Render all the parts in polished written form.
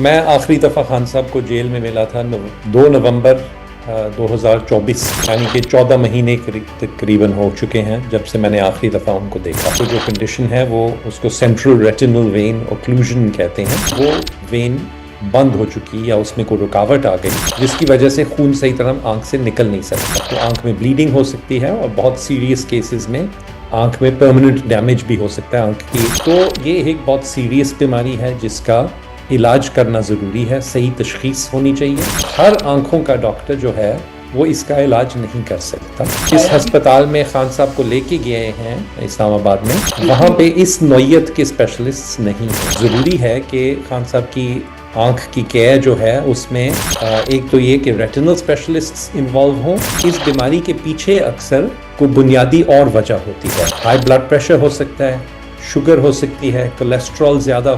मैं आखिरी दफ़ा खान साहब को जेल में मिला था 2 नवंबर 2024, यानी कि 14 महीने तकरीबन हो चुके हैं जब से मैंने आखिरी दफ़ा उनको देखा। तो जो कंडीशन है वो उसको सेंट्रल रेटिनल वेन ओक्लूजन कहते हैं। वो वेन बंद हो चुकी या उसमें कोई रुकावट आ गई जिसकी वजह से खून सही तरह आंख से निकल नहीं सकता। तो आंख में ब्लीडिंग हो सकती है और बहुत सीरियस केसेस में आंख में परमानेंट डैमेज भी हो सकता है आंख की। तो ये एक बहुत सीरियस बीमारी है जिसका इलाज करना ज़रूरी है, सही तशखीस होनी चाहिए। हर आंखों का डॉक्टर जो है वो इसका इलाज नहीं कर सकता। इस अस्पताल में खान साहब को लेके गए हैं इस्लामाबाद में, वहाँ पे इस नौयत के स्पेशलिस्ट नहीं हैं। ज़रूरी है कि खान साहब की आंख की केयर जो है उसमें एक तो ये कि रेटिनल स्पेशलिस्ट्स इन्वॉल्व हों। इस बीमारी के पीछे अक्सर कोई बुनियादी और वजह होती है। हाई ब्लड प्रेशर हो सकता है, शुगर हो सकती है, कोलेस्ट्रॉल ज़्यादा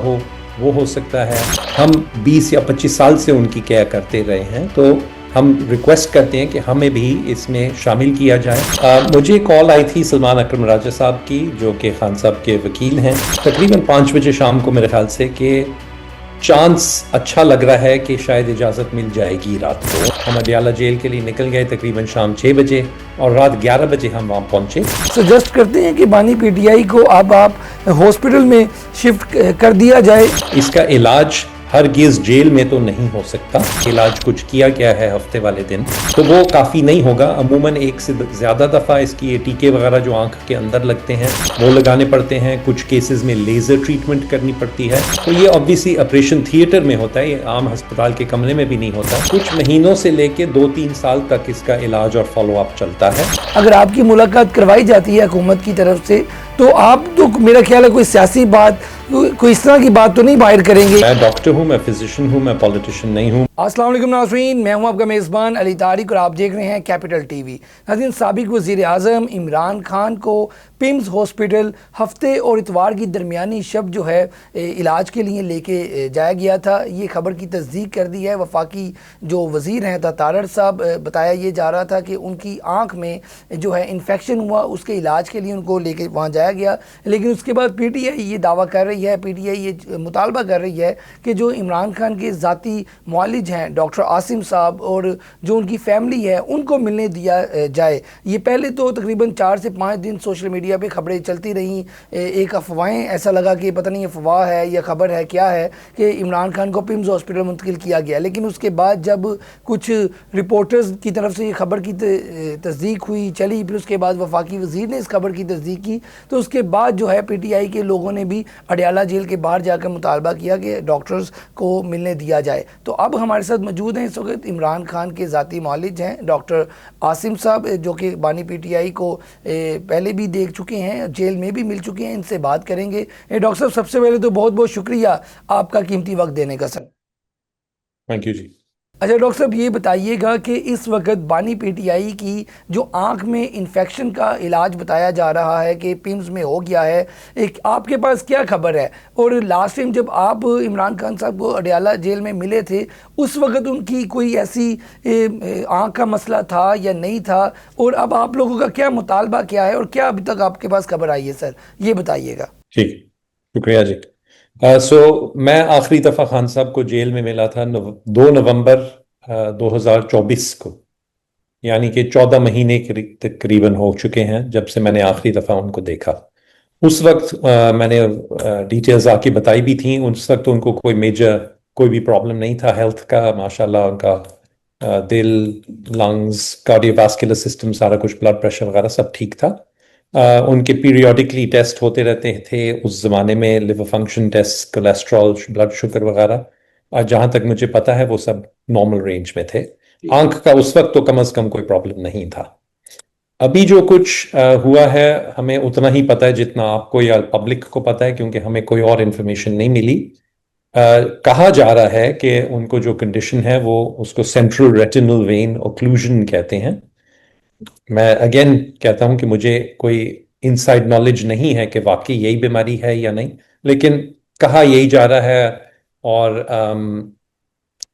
वो हो सकता है। हम 20 या 25 साल से उनकी केयर करते रहे हैं, तो हम रिक्वेस्ट करते हैं कि हमें भी इसमें शामिल किया जाए। मुझे कॉल आई थी सलमान अकरम राजा साहब की, जो कि खान साहब के वकील हैं, तकरीबन 5 बजे शाम को मेरे ख्याल से, कि चांस अच्छा लग रहा है कि शायद इजाज़त मिल जाएगी रात को। हम अडियाला जेल के लिए निकल गए तकरीबन शाम 6 बजे और रात 11 बजे हम वहाँ पहुँचे। सजेस्ट करते हैं कि बानी पीटीआई को अब आप हॉस्पिटल में शिफ्ट कर दिया जाए। इसका इलाज हरगिज़ जेल में तो नहीं हो सकता। इलाज कुछ किया गया है हफ्ते वाले दिन, तो वो काफ़ी नहीं होगा। अमूमन एक से ज़्यादा दफ़ा इसकी ये टीके वगैरह जो आंख के अंदर लगते हैं वो लगाने पड़ते हैं। कुछ केसेस में लेज़र ट्रीटमेंट करनी पड़ती है। तो ये ऑब्वियसली ऑपरेशन थिएटर में होता है, ये आम अस्पताल के कमरे में भी नहीं होता। कुछ महीनों से लेके 2-3 साल तक इसका इलाज और फॉलोअप चलता है। अगर आपकी मुलाकात करवाई जाती है हुकूमत की तरफ से, तो आप तो मेरा ख्याल है कोई सियासी बात, कोई इस तरह की बात तो नहीं बाहर करेंगे। मैं डॉक्टर हूँ, मैं फिजिशियन हूँ, मैं पॉलिटिशियन नहीं हूँ। अस्सलाम वालेकुम नाज़रीन, मैं हूँ आपका मेज़बान अली तारिक और आप देख रहे हैं कैपिटल टीवी। नाज़रीन, साबिक वज़ीर आज़म इमरान खान को पिम्स हॉस्पिटल हफ्ते और इतवार की दरमियानी शब जो है इलाज के लिए लेके जाया गया था। ये खबर की तस्दीक कर दी है वफाकी जो वज़ीर हैं तारड़ साहब। बताया ये जा रहा था कि उनकी आँख में जो है इन्फेक्शन हुआ, उसके इलाज के लिए उनको लेके वहाँ जाया गया। लेकिन उसके बाद पीटीआई ये दावा कर रही है, पीटीआई ये मुतालबा कर रही है कि जो इमरान खान के ज़ाती मुआलिज हैं डॉक्टर आसिम साहब और जो उनकी फैमिली है उनको मिलने दिया जाए। ये पहले तो तकरीबन 4 से 5 दिन सोशल मीडिया पे खबरें चलती रहीं। एक अफवाहें, ऐसा लगा कि पता नहीं अफवाह है या खबर है क्या है, कि इमरान खान को पिम्स हॉस्पिटल मुंतकिल किया गया। लेकिन उसके बाद जब कुछ रिपोर्टर्स की तरफ से ये खबर की तस्दीक हुई, चली, फिर उसके बाद वफाकी वज़ीर ने इस खबर की तस्दीक की, तो उसके बाद जो है पीटीआई के लोगों ने भी अडियाला जेल के बाहर जाकर मुतालबा किया कि डॉक्टर्स को मिलने दिया जाए। तो अब हमारे साथ मौजूद हैं इस वक्त इमरान खान के ज़ाती मुआलिज हैं डॉक्टर आसिम साहब, जो कि बानी पीटीआई को पहले भी देख चुके हैं, जेल में भी मिल चुके हैं। इनसे बात करेंगे। डॉक्टर साहब, सबसे पहले तो बहुत बहुत शुक्रिया आपका कीमती वक्त देने का सर। थैंक यू जी। अच्छा डॉक्टर साहब, ये बताइएगा कि इस वक्त बानी पीटीआई की जो आंख में इन्फेक्शन का इलाज बताया जा रहा है कि पिम्स में हो गया है, एक आपके पास क्या खबर है? और लास्ट टाइम जब आप इमरान खान साहब को अडियाला जेल में मिले थे, उस वक्त उनकी कोई ऐसी आंख का मसला था या नहीं था? और अब आप लोगों का क्या मुतालबा क्या है और क्या अभी तक आपके पास खबर आई है सर, ये बताइएगा। ठीक, शुक्रिया जी। मैं आखिरी दफ़ा खान साहब को जेल में मिला था 2 नवंबर 2024 को, यानी कि 14 महीने तकरीबन हो चुके हैं जब से मैंने आखिरी दफ़ा उनको देखा। उस वक्त मैंने डिटेल्स आके बताई भी थी। उस वक्त उनको कोई मेजर कोई भी प्रॉब्लम नहीं था हेल्थ का, माशाल्लाह। उनका दिल, लंग्स, कार्डियोवास्कुलर सिस्टम, सारा कुछ, ब्लड प्रेशर वगैरह सब ठीक था। उनके पीरियोडिकली टेस्ट होते रहते थे उस ज़माने में, liver function test, cholesterol, blood sugar वगैरह। जहाँ तक मुझे पता है वो सब नॉर्मल रेंज में थे। आंख का उस वक्त तो कम से कम कोई प्रॉब्लम नहीं था। अभी जो कुछ हुआ है, हमें उतना ही पता है जितना आपको या पब्लिक को पता है, क्योंकि हमें कोई और इन्फॉर्मेशन नहीं मिली। कहा जा रहा है कि उनको जो कंडीशन है वो उसको सेंट्रल रेटिनल वेन ओक्लूजन कहते हैं। मैं अगेन कहता हूं कि मुझे कोई इनसाइड नॉलेज नहीं है कि वाकई यही बीमारी है या नहीं, लेकिन कहा यही जा रहा है। और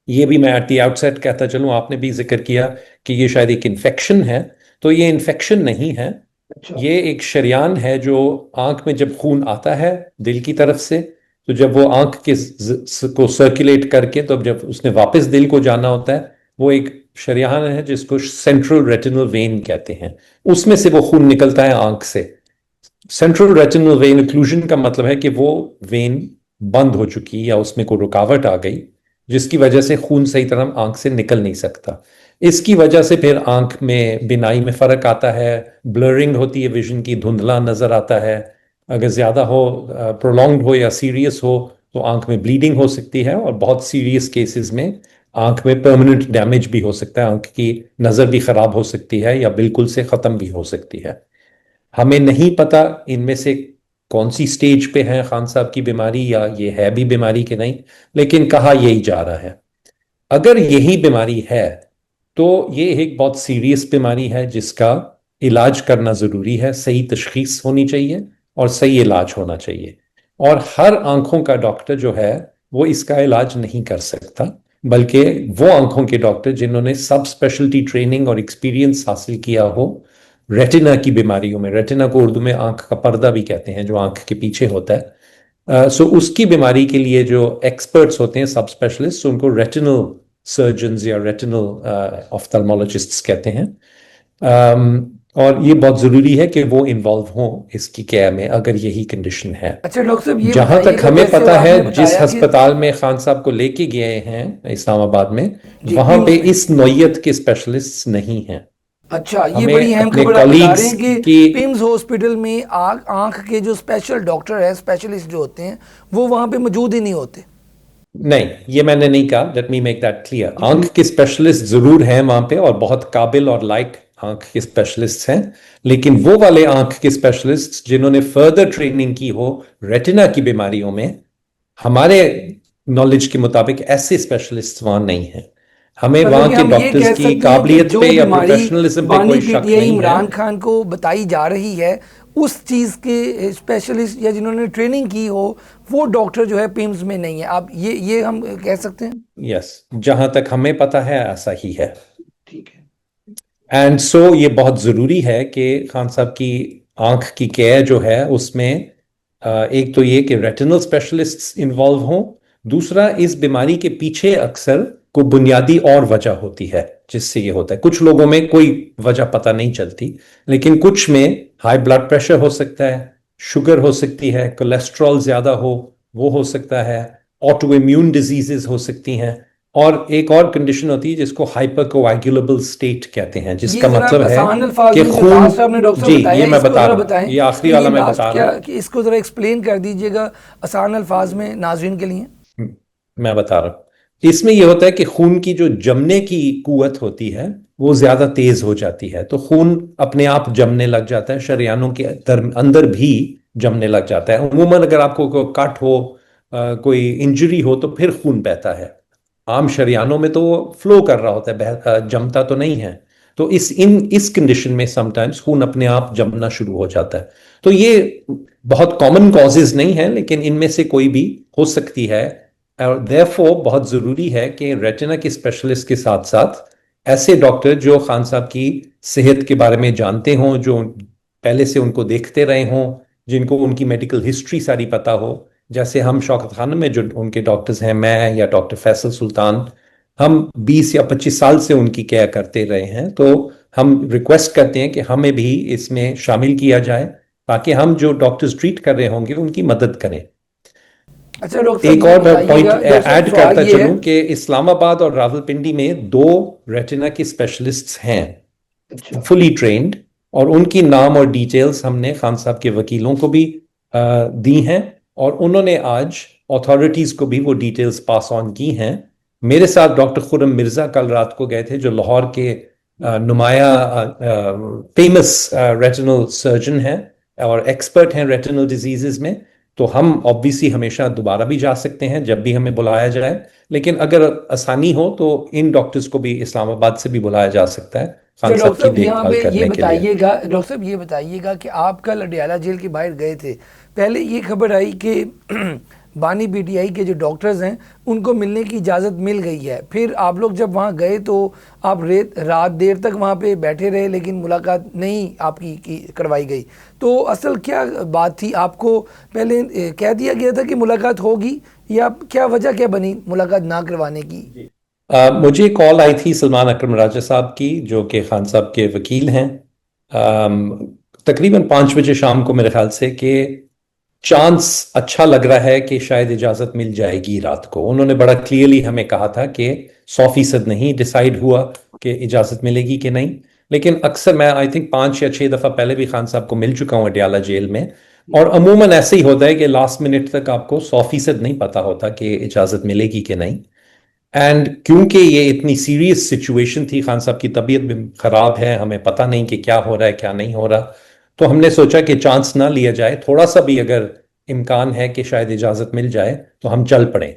ये भी मैं एट द आउटसेट कहता चलूं, आपने भी जिक्र किया कि ये शायद एक इन्फेक्शन है, तो ये इन्फेक्शन नहीं है। अच्छा। ये एक शरियान है जो आंख में जब खून आता है दिल की तरफ से, तो जब वो आंख के को सर्कुलेट करके, तो जब उसने वापस दिल को जाना होता है, वो एक शरेयान है जिसको सेंट्रल रेटिनल वेन कहते हैं, उसमें से वो खून निकलता है आंख से। सेंट्रल रेटिनल वेन ओक्लूजन का मतलब है कि वो वेन बंद हो चुकी या उसमें कोई रुकावट आ गई, जिसकी वजह से खून सही तरह आंख से निकल नहीं सकता। इसकी वजह से फिर आंख में बिनाई में फर्क आता है, ब्लरिंग होती है विजन की, धुंधला नजर आता है। अगर ज्यादा हो, प्रोलॉन्ग्ड हो या सीरियस हो, तो आंख में ब्लीडिंग हो सकती है, और बहुत सीरियस केसेस में आंख में परमानेंट डैमेज भी हो सकता है, आंख की नजर भी खराब हो सकती है या बिल्कुल से खत्म भी हो सकती है। हमें नहीं पता इनमें से कौन सी स्टेज पे है खान साहब की बीमारी, या ये है भी बीमारी कि नहीं, लेकिन कहा यही जा रहा है। अगर यही बीमारी है तो ये एक बहुत सीरियस बीमारी है जिसका इलाज करना जरूरी है, सही तशखीस होनी चाहिए और सही इलाज होना चाहिए। और हर आंखों का डॉक्टर जो है वो इसका इलाज नहीं कर सकता, बल्कि वो आंखों के डॉक्टर जिन्होंने सब स्पेशलिटी ट्रेनिंग और एक्सपीरियंस हासिल किया हो रेटिना की बीमारियों में। रेटिना को उर्दू में आंख का पर्दा भी कहते हैं, जो आंख के पीछे होता है। सो उसकी बीमारी के लिए जो एक्सपर्ट्स होते हैं, सब स्पेशलिस्ट, उनको रेटिनल सर्जन्स या रेटिनल ऑफ्थल्मोलॉजिस्ट्स कहते हैं। और ये बहुत जरूरी है कि वो इन्वॉल्व हों इसकी केयर में अगर यही कंडीशन है। अच्छा डॉक्टर साहब, ये जहां तक बताइएगा, हमें जैसे पता है, आपने जिस बताया कि अस्पताल में खान साहब को लेके गए हैं इस्लामाबाद में, जी वहां पे पिम्स में। इस नौयत के स्पेशलिस्ट नहीं हैं। अच्छा, ये बड़ी हमें अहम अपने खबर आप बता रहे कॉलीग्स हैं कि की पिम्स हॉस्पिटल में आँख आँख के जो स्पेशल डॉक्टर है, स्पेशलिस्ट जो होते हैं, वो वहाँ पे मौजूद ही नहीं होते। नहीं, ये मैंने नहीं कहा, let me make that clear. आंख के स्पेशलिस्ट जरूर हैं वहां पे, और बहुत काबिल और लायक आंख के स्पेशलिस्ट हैं, लेकिन वो वाले आंख के स्पेशलिस्ट जिन्होंने फर्दर ट्रेनिंग की हो रेटिना की बीमारियों में, हमारे नॉलेज के मुताबिक ऐसे स्पेशलिस्ट वहां नहीं हैं। हमें मतलब वहां कि के हम ये डॉक्टर्स कह की सकते हैं कि काबिलियत जो पे या बीमारी प्रोफेशनलिज्म पे बानी कोई शक पीटीआई नहीं है। इमरान खान को बताई जा रही है, उस चीज़ के स्पेशलिस्ट या जिन्होंने ट्रेनिंग की हो, वो डॉक्टर जो है पिम्स में नहीं है। आप ये हम कह सकते हैं। यस, जहां तक हमें पता है ऐसा ही है। ठीक है। एंड सो ये बहुत ज़रूरी है कि खान साहब की आंख की केयर जो है उसमें एक तो ये कि रेटिनल स्पेशलिस्ट्स इन्वॉल्व हों। दूसरा, इस बीमारी के पीछे अक्सर कोई बुनियादी और वजह होती है जिससे ये होता है। कुछ लोगों में कोई वजह पता नहीं चलती, लेकिन कुछ में हाई ब्लड प्रेशर हो सकता है, शुगर हो सकती है, कोलेस्ट्रॉल ज़्यादा हो वो हो सकता है, ऑटो इम्यून डिजीजेस हो सकती हैं, और एक और कंडीशन होती है जिसको हाइपरकोएगुलेबल स्टेट कहते हैं, ये जिसका जरा मतलब है आसान अल्फाज कि में जो खून। लास्ट आपने डॉक्टर जी, साहब बताया, ये मैं इसको बता जरा रहा हूँ, बताएं। ये आखिरी ये वाला मैं लास्ट बता रहा क्या हूँ। कि इसको जरा एक्सप्लेन कर दीजिएगा आसान अल्फाज में नाज़रीन के लिए। मैं बता रहा हूँ, इसमें यह होता है कि खून की जो जमने की कुवत होती है वो ज्यादा तेज हो जाती है, तो खून अपने आप जमने लग जाता है, शरेयानों के अंदर भी जमने लग जाता है। उमूमन अगर आपको कोई कट हो, कोई इंजरी हो, तो फिर खून बहता है। आम शरेयानों में तो वो फ्लो कर रहा होता है, जमता तो नहीं है। तो इस कंडीशन में समटाइम्स खून अपने आप जमना शुरू हो जाता है। तो ये बहुत कॉमन कॉजेज नहीं है, लेकिन इनमें से कोई भी हो सकती है। और देयरफॉर बहुत जरूरी है कि रेटिना के स्पेशलिस्ट के साथ साथ ऐसे डॉक्टर जो खान साहब की सेहत के बारे में जानते हों, जो पहले से उनको देखते रहे हों, जिनको उनकी मेडिकल हिस्ट्री सारी पता हो। जैसे हम शौकत खान में जो उनके डॉक्टर्स हैं, मैं या डॉक्टर फैसल सुल्तान, हम 20 या 25 साल से उनकी केयर करते रहे हैं, तो हम रिक्वेस्ट करते हैं कि हमें भी इसमें शामिल किया जाए, ताकि हम जो डॉक्टर्स ट्रीट कर रहे होंगे उनकी मदद करें। अच्छा डॉक्टर साहब, एक ये और मैं पॉइंट बताइएगा, डॉक्टर साहब ऐड सवाल करता ये है। चलूं कि इस्लामाबाद और रावलपिंडी में 2 रेटिना के स्पेशलिस्ट्स हैं, अच्छा। फुली ट्रेन्ड, और उनकी नाम और डिटेल्स हमने खान साहब के वकीलों को भी दी हैं, और उन्होंने आज अथॉरिटीज को भी वो डिटेल्स पास ऑन की हैं। मेरे साथ डॉक्टर खुर्रम मिर्जा कल रात को गए थे, जो लाहौर के नुमाया फेमस रेटिनल सर्जन हैं और एक्सपर्ट हैं रेटिनल डिजीजेस में। तो हम ऑब्वियसली हमेशा दोबारा भी जा सकते हैं जब भी हमें बुलाया जाए, लेकिन अगर आसानी हो तो इन डॉक्टर्स को भी इस्लामाबाद से भी बुलाया जा सकता है अच्छा खान साहब डॉक्टर की साहब, यहाँ देखभाल पे ये करने के लिए। बताइएगा, डॉक्टर साहब ये बताइएगा कि आप कल अडयाला जेल के बाहर गए थे, पहले ये खबर आई कि बानी पीटीआई के जो डॉक्टर्स हैं उनको मिलने की इजाज़त मिल गई है। फिर आप लोग जब वहाँ गए तो आप रात देर तक वहाँ पे बैठे रहे, लेकिन मुलाकात नहीं आपकी करवाई गई। तो असल क्या बात थी? आपको पहले कह दिया गया था कि मुलाकात होगी, या क्या वजह क्या बनी मुलाकात ना करवाने की? मुझे कॉल आई थी सलमान अकरम राजा साहब की, जो कि खान साहब के वकील हैं, तकरीबन 5 बजे शाम को मेरे ख्याल से, कि चांस अच्छा लग रहा है कि शायद इजाज़त मिल जाएगी रात को। उन्होंने बड़ा क्लियरली हमें कहा था कि 100% नहीं डिसाइड हुआ कि इजाज़त मिलेगी कि नहीं, लेकिन अक्सर मैं आई थिंक 5 या 6 दफ़ा पहले भी खान साहब को मिल चुका हूँ अडयाला जेल में, और अमूमन ऐसे ही होता है कि लास्ट मिनट तक आपको 100% नहीं पता होता कि इजाज़त मिलेगी कि नहीं। एंड क्योंकि ये इतनी सीरियस सिचुएशन थी, खान साहब की तबीयत भी खराब है, हमें पता नहीं कि क्या हो रहा है क्या नहीं हो रहा, तो हमने सोचा कि चांस ना लिया जाए, थोड़ा सा भी अगर इम्कान है कि शायद इजाज़त मिल जाए तो हम चल पड़े।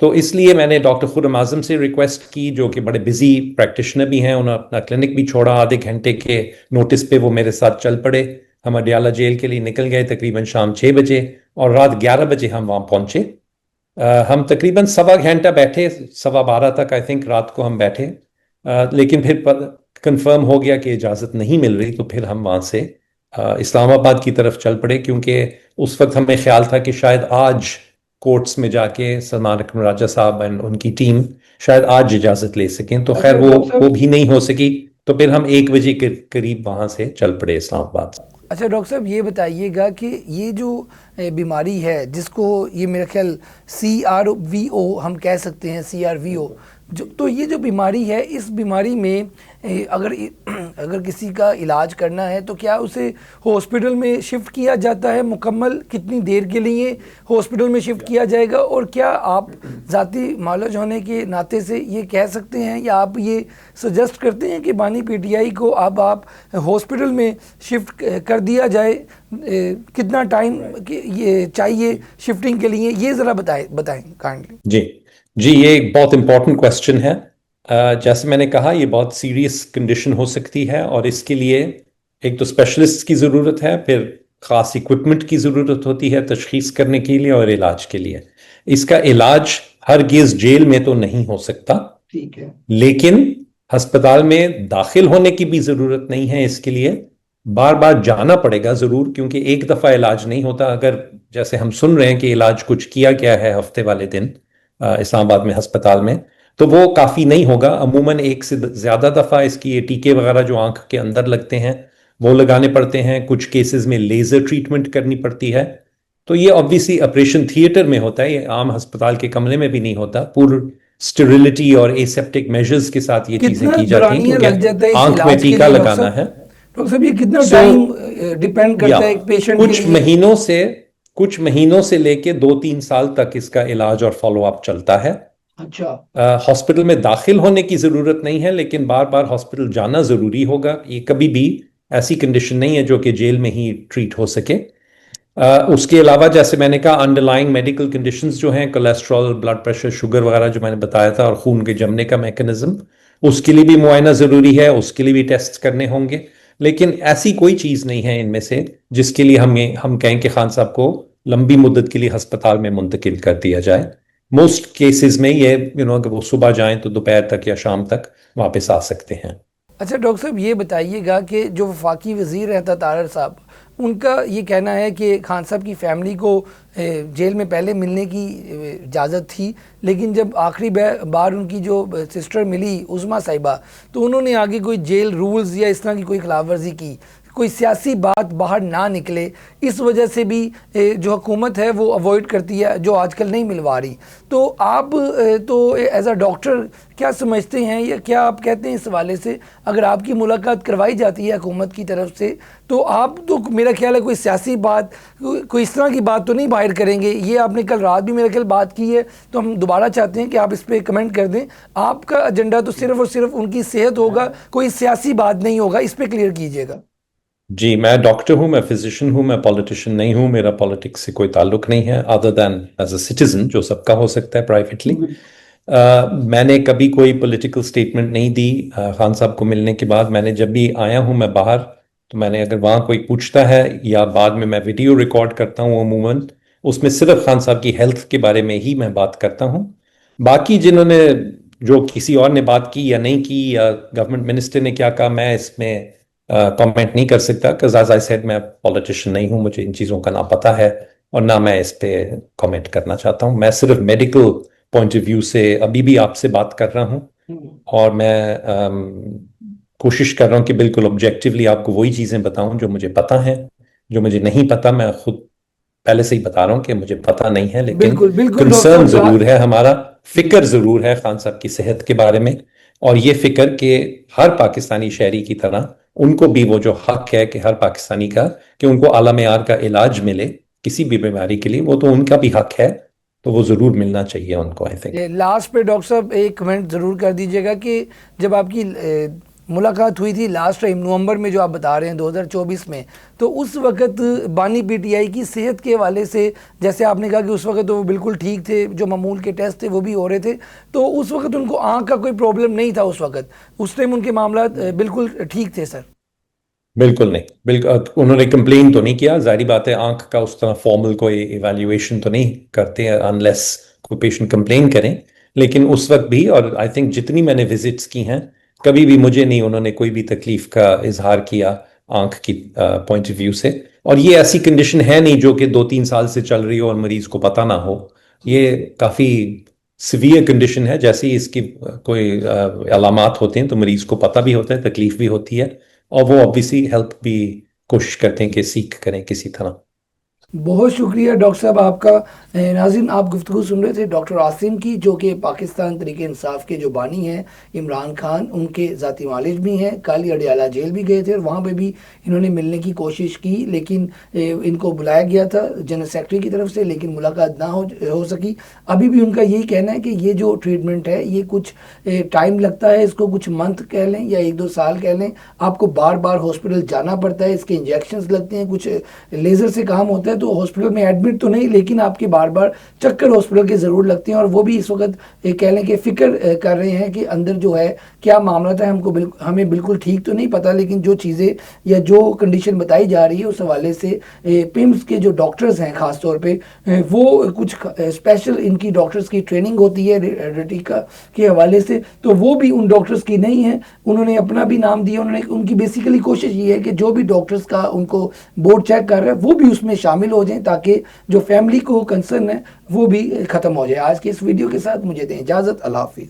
तो इसलिए मैंने डॉक्टर खुर्रम आजम से रिक्वेस्ट की, जो कि बड़े बिजी प्रैक्टिशनर भी हैं, उन्होंने अपना क्लिनिक भी छोड़ा, आधे घंटे के नोटिस पे वो मेरे साथ चल पड़े। हम अडयाला जेल के लिए निकल गए तकरीबन शाम 6 बजे, और रात 11 बजे हम वहाँ पहुँचे। हम तकरीबन सवा घंटा बैठे, 12:15 तक आई थिंक रात को हम बैठे, लेकिन फिर कंफर्म हो गया कि इजाज़त नहीं मिल रही, तो फिर हम वहाँ से इस्लामाबाद की तरफ चल पड़े, क्योंकि उस वक्त हमें ख्याल था कि शायद आज कोर्ट्स में जाके सलमान अकरम राजा साहब एंड उनकी टीम शायद आज इजाज़त ले सकें, तो खैर वो भी नहीं हो सकी। तो फिर हम 1 बजे के करीब वहाँ से चल पड़े इस्लामाबाद। अच्छा डॉक्टर साहब, ये बताइएगा कि ये जो बीमारी है, जिसको ये मेरा ख्याल CRVO हम कह सकते हैं, CRVO जो, तो ये जो बीमारी है, इस बीमारी में अगर किसी का इलाज करना है तो क्या उसे हॉस्पिटल में शिफ्ट किया जाता है? मुकम्मल कितनी देर के लिए हॉस्पिटल में शिफ्ट किया जाएगा? और क्या आप ज़ाती मालूज होने के नाते से ये कह सकते हैं, या आप ये सजेस्ट करते हैं कि बानी पीटीआई को अब आप हॉस्पिटल में शिफ्ट कर दिया जाए? कितना टाइम ये चाहिए शिफ्टिंग के लिए, ये ज़रा बताएं काइंडली। जी, ये एक बहुत इंपॉर्टेंट क्वेश्चन है। जैसे मैंने कहा, ये बहुत सीरियस कंडीशन हो सकती है, और इसके लिए एक तो स्पेशलिस्ट की ज़रूरत है, फिर ख़ास इक्विपमेंट की ज़रूरत होती है तशख़ीस करने के लिए और इलाज के लिए। इसका इलाज हरगिज़ जेल में तो नहीं हो सकता, ठीक है, लेकिन अस्पताल में दाखिल होने की भी ज़रूरत नहीं है। इसके लिए बार बार जाना पड़ेगा ज़रूर, क्योंकि एक दफ़ा इलाज नहीं होता। अगर जैसे हम सुन रहे हैं कि इलाज कुछ किया गया है हफ्ते वाले दिन इस्लामाबाद में अस्पताल में, तो वो काफ़ी नहीं होगा। अमूमन एक से ज़्यादा दफ़ा इसकी ये टीके वगैरह जो आंख के अंदर लगते हैं वो लगाने पड़ते हैं। कुछ केसेस में लेज़र ट्रीटमेंट करनी पड़ती है। तो ये ऑब्वियसली ऑपरेशन थिएटर में होता है, ये आम अस्पताल के कमरे में भी नहीं होता। पूरी स्टेरिलिटी और एसेप्टिक मेजर्स के साथ ये चीज़ें की जाती हैं, क्योंकि आंख में टीका लगाना है। डॉक्टर साहब, ये कितना टाइम डिपेंड करता है एक पेशेंट के लिए? कुछ महीनों से लेके 2-3 साल तक इसका इलाज और फॉलो अप चलता है। अच्छा, हॉस्पिटल में दाखिल होने की जरूरत नहीं है, लेकिन बार बार हॉस्पिटल जाना जरूरी होगा। ये कभी भी ऐसी कंडीशन नहीं है जो कि जेल में ही ट्रीट हो सके। उसके अलावा जैसे मैंने कहा, अंडरलाइंग मेडिकल कंडीशंस जो हैं, कोलेस्ट्रॉल, ब्लड प्रेशर, शुगर वगैरह जो मैंने बताया था, और खून के जमने का मैकेनिज्म, उसके लिए भी मुआयना जरूरी है, उसके लिए भी टेस्ट करने होंगे। लेकिन ऐसी कोई चीज़ नहीं है इनमें से जिसके लिए हम कहें कि खान साहब को लंबी मुद्दत के लिए अस्पताल में मुंतकिल कर दिया जाए। मोस्ट केसेस में ये अगर वो सुबह जाएं तो दोपहर तक या शाम तक वापस आ सकते हैं। अच्छा डॉक्टर साहब, ये बताइएगा कि जो वफाकी वज़ीर हैं तारर साहब, उनका ये कहना है कि खान साहब की फ़ैमिली को जेल में पहले मिलने की इजाज़त थी, लेकिन जब आखिरी बार उनकी जो सिस्टर मिली उज़मा साहिबा, तो उन्होंने आगे कोई जेल रूल्स या इस तरह की कोई खिलाफ वर्जी की, कोई सियासी बात बाहर ना निकले, इस वजह से भी जो हुकूमत है वो अवॉइड करती है, जो आजकल नहीं मिलवा रही। तो आप तो एज अ डॉक्टर क्या समझते हैं, या क्या आप कहते हैं इस हवाले से, अगर आपकी मुलाकात करवाई जाती है हुकूमत की तरफ से, तो आप तो मेरा ख्याल है कोई सियासी बात, कोई इस तरह की बात तो नहीं बाहर करेंगे? ये आपने कल रात भी मेरा ख्याल बात की है, तो हम दोबारा चाहते हैं कि आप इस पर कमेंट कर दें। आपका एजेंडा तो सिर्फ और सिर्फ उनकी सेहत होगा, कोई सियासी बात नहीं होगा, इस पर क्लियर कीजिएगा। जी, मैं डॉक्टर हूँ, मैं फिजिशियन हूँ, मैं पॉलिटिशियन नहीं हूँ। मेरा पॉलिटिक्स से कोई ताल्लुक नहीं है, other than as a citizen, जो सबका हो सकता है प्राइवेटली। मैंने कभी कोई पॉलिटिकल स्टेटमेंट नहीं दी खान साहब को मिलने के बाद। मैंने जब भी आया हूँ मैं बाहर, तो मैंने अगर वहाँ कोई पूछता है या बाद में मैं वीडियो रिकॉर्ड करता हूँ अमूमन, उसमें सिर्फ खान साहब की हेल्थ के बारे में ही मैं बात करता हूँ। बाकी जिन्होंने जो किसी और ने बात की या नहीं की या गवर्नमेंट मिनिस्टर ने क्या कहा, मैं इसमें कमेंट नहीं कर सकता, बिकॉज एज आई सेड मैं पॉलिटिशियन नहीं हूं, मुझे इन चीज़ों का ना पता है और ना मैं इस पे कमेंट करना चाहता हूं। मैं सिर्फ मेडिकल पॉइंट ऑफ व्यू से अभी भी आपसे बात कर रहा हूं और मैं कोशिश कर रहा हूं कि बिल्कुल ऑब्जेक्टिवली आपको वही चीज़ें बताऊं जो मुझे पता है। जो मुझे नहीं पता मैं खुद पहले से ही बता रहा हूं कि मुझे पता नहीं है, लेकिन बिल्कुल बिल्कुल डॉक्टर कंसर्न साहब जरूर है हमारा, फिक्र जरूर है खान साहब की सेहत के बारे में। और ये फिक्र के हर पाकिस्तानी शहरी की तरह उनको भी वो जो हक है कि हर पाकिस्तानी का कि उनको आला मेयार का इलाज मिले किसी भी बीमारी के लिए, वो तो उनका भी हक है, तो वो जरूर मिलना चाहिए उनको, आई थिंक। लास्ट पे डॉक्टर साहब एक कमेंट ज़रूर कर दीजिएगा कि जब आपकी मुलाकात हुई थी लास्ट टाइम नवंबर में जो आप बता रहे हैं 2024 में, तो उस वक्त बानी पीटीआई की सेहत के हवाले से, जैसे आपने कहा कि उस वक्त तो वो बिल्कुल ठीक थे, जो मामूल के टेस्ट थे वो भी हो रहे थे, तो उस वक्त उनको आँख का कोई प्रॉब्लम नहीं था उस टाइम उनके मामला बिल्कुल ठीक थे सर? बिल्कुल नहीं, बिल्कुल उन्होंने कंप्लेन तो नहीं किया। जाहिर बात है आंख का उस तरह फॉर्मल कोई इवैल्यूएशन तो नहीं करते अनलेस कोई पेशेंट कंप्लेन करें। लेकिन उस वक्त भी, और आई थिंक जितनी मैंने विजिट्स की हैं, कभी भी मुझे नहीं उन्होंने कोई भी तकलीफ का इजहार किया आंख की पॉइंट ऑफ व्यू से। और ये ऐसी कंडीशन है नहीं जो कि 2-3 साल से चल रही हो और मरीज को पता ना हो। ये काफी सिवियर कंडीशन है। जैसे ही इसकी कोई अलामात होते हैं तो मरीज को पता भी होता है, तकलीफ भी होती है, और वो ऑब्वियसली हेल्प भी कोशिश करते हैं कि सीख करें किसी तरह। बहुत शुक्रिया डॉक्टर साहब आपका। नाज़रीन, आप गुफ्तगू सुन रहे थे डॉक्टर आसिम की, जो कि पाकिस्तान तरीके इंसाफ के जो बानी हैं इमरान खान, उनके ज़ाती मालिज भी हैं। कल ये अडियाला जेल भी गए थे और वहाँ पे भी इन्होंने मिलने की कोशिश की, लेकिन इनको बुलाया गया था जनरल सेक्रेटरी की तरफ से, लेकिन मुलाकात ना हो सकी। अभी भी उनका यही कहना है कि ये जो ट्रीटमेंट है ये कुछ टाइम लगता है, इसको कुछ मंथ कह लें या 1-2 साल कह लें। आपको बार बार हॉस्पिटल जाना पड़ता है, इसके इंजेक्शंस लगते हैं, कुछ लेज़र से काम होता है, तो हॉस्पिटल में एडमिट तो नहीं, लेकिन आपके बार बार चक्कर हॉस्पिटल के ज़रूर लगते हैं। और वो भी इस वक्त कह लें कि फिक्र कर रहे हैं कि अंदर जो है क्या मामला था, हमें बिल्कुल ठीक तो नहीं पता, लेकिन जो चीज़ें या जो कंडीशन बताई जा रही है उस हवाले से पिम्स के जो डॉक्टर्स हैं ख़ास तौर पे, वो कुछ स्पेशल इनकी डॉक्टर्स की ट्रेनिंग होती है रेटिका के हवाले से, तो वो भी उन डॉक्टर्स की नहीं है। उन्होंने अपना भी नाम दिया। उन्होंने उनकी बेसिकली कोशिश ये है कि जो भी डॉक्टर्स का उनको बोर्ड चेक कर रहा है वो भी उसमें शामिल हो जाएं, ताकि जो फैमिली को कंसर्न है वो भी ख़त्म हो जाए। आज के इस वीडियो के साथ मुझे दें इजाज़त। अल्लाह हाफिज़।